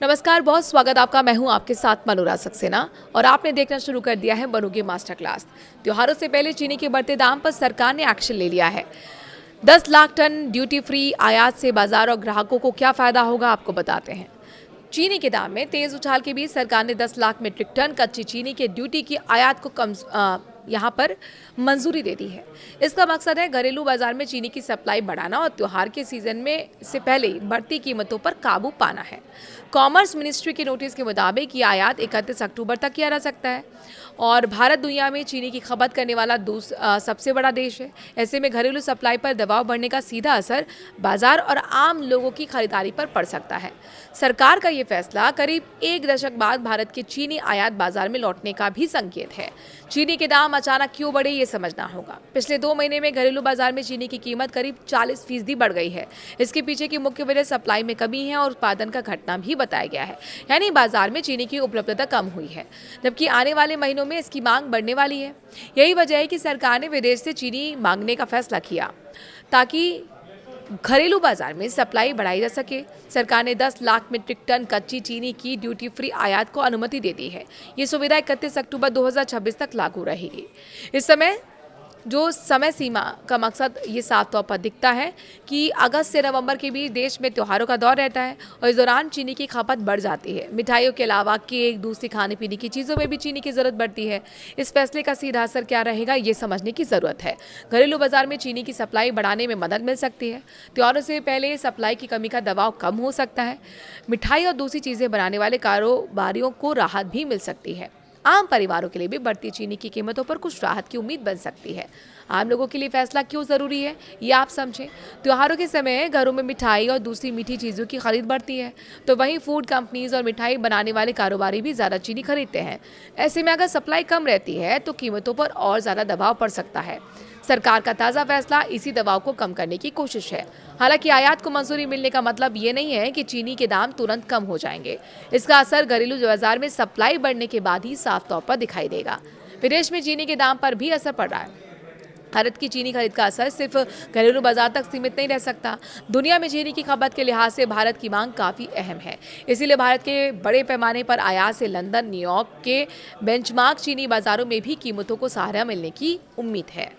नमस्कार, बहुत स्वागत आपका। मैं हूं आपके साथ मनोराज सक्सेना और आपने देखना शुरू कर दिया है बनोगे मास्टर क्लास। त्योहारों से पहले चीनी के बढ़ते दाम पर सरकार ने एक्शन ले लिया है। 10 लाख टन ड्यूटी फ्री आयात से बाजार और ग्राहकों को क्या फायदा होगा, आपको बताते हैं। चीनी के दाम में तेज उछाल के बीच सरकार ने 10 लाख मीट्रिक टन कच्ची चीनी के ड्यूटी की आयात को यहाँ पर मंजूरी दे दी है। इसका मकसद है घरेलू बाजार में चीनी की सप्लाई बढ़ाना और त्योहार के सीजन में से पहले बढ़ती कीमतों पर काबू पाना है। कॉमर्स मिनिस्ट्री के नोटिस के मुताबिक ये आयात 31 अक्टूबर तक किया जा सकता है और भारत दुनिया में चीनी की खपत करने वाला सबसे बड़ा देश है। ऐसे में घरेलू सप्लाई पर दबाव बढ़ने का सीधा असर बाजार और आम लोगों की खरीदारी पर पड़ सकता है। सरकार का ये फैसला करीब एक दशक बाद भारत के चीनी आयात बाजार में लौटने का भी संकेत है। चीनी के दाम अचानक क्यों बढ़े, ये समझना होगा। पिछले 2 महीने में घरेलू बाजार में चीनी की कीमत करीब 40% बढ़ गई है। इसके पीछे की मुख्य वजह सप्लाई में कमी है और उत्पादन का घटना भी बताया गया है, यानी बाजार में चीनी की उपलब्धता कम हुई है, जबकि आने वाले महीनों में इसकी मांग बढ़ने वाली है। यही वजह है कि सरकार ने विदेश से चीनी मांगने का फैसला किया ताकि घरेलू बाजार में सप्लाई बढ़ाई जा सके। सरकार ने 10 लाख मीट्रिक टन कच्ची चीनी की ड्यूटी फ्री आयात को अनुमति दे दी है। ये सुविधा 31 अक्टूबर 2026 तक लागू रहेगी। इस समय जो समय सीमा का मकसद ये साफ तौर पर दिखता है कि अगस्त से नवंबर के बीच देश में त्योहारों का दौर रहता है और इस दौरान चीनी की खपत बढ़ जाती है। मिठाइयों के अलावा केक, दूसरी खाने पीने की चीज़ों में भी चीनी की ज़रूरत बढ़ती है। इस फैसले का सीधा असर क्या रहेगा, ये समझने की ज़रूरत है। घरेलू बाजार में चीनी की सप्लाई बढ़ाने में मदद मिल सकती है। त्योहारों से पहले सप्लाई की कमी का दबाव कम हो सकता है। मिठाई और दूसरी चीज़ें बनाने वाले कारोबारियों को राहत भी मिल सकती है। आम परिवारों के लिए भी बढ़ती चीनी की कीमतों पर कुछ राहत की उम्मीद बन सकती है। आम लोगों के लिए फैसला क्यों ज़रूरी है, ये आप समझें। त्योहारों के समय घरों में मिठाई और दूसरी मीठी चीज़ों की खरीद बढ़ती है, तो वहीं फूड कंपनीज और मिठाई बनाने वाले कारोबारी भी ज़्यादा चीनी खरीदते हैं। ऐसे में अगर सप्लाई कम रहती है तो कीमतों पर और ज़्यादा दबाव पड़ सकता है। सरकार का ताज़ा फैसला इसी दबाव को कम करने की कोशिश है। हालांकि आयात को मंजूरी मिलने का मतलब ये नहीं है कि चीनी के दाम तुरंत कम हो जाएंगे। इसका असर घरेलू बाजार में सप्लाई बढ़ने के बाद ही साफ तौर पर दिखाई देगा। विदेश में चीनी के दाम पर भी असर पड़ रहा है। भारत की चीनी खरीद का असर सिर्फ घरेलू बाजार तक सीमित नहीं रह सकता। दुनिया में चीनी की खपत के लिहाज से भारत की मांग काफ़ी अहम है। इसीलिए भारत के बड़े पैमाने पर आयात से लंदन, न्यूयॉर्क के बेंचमार्क चीनी बाजारों में भी कीमतों को सहारा मिलने की उम्मीद है।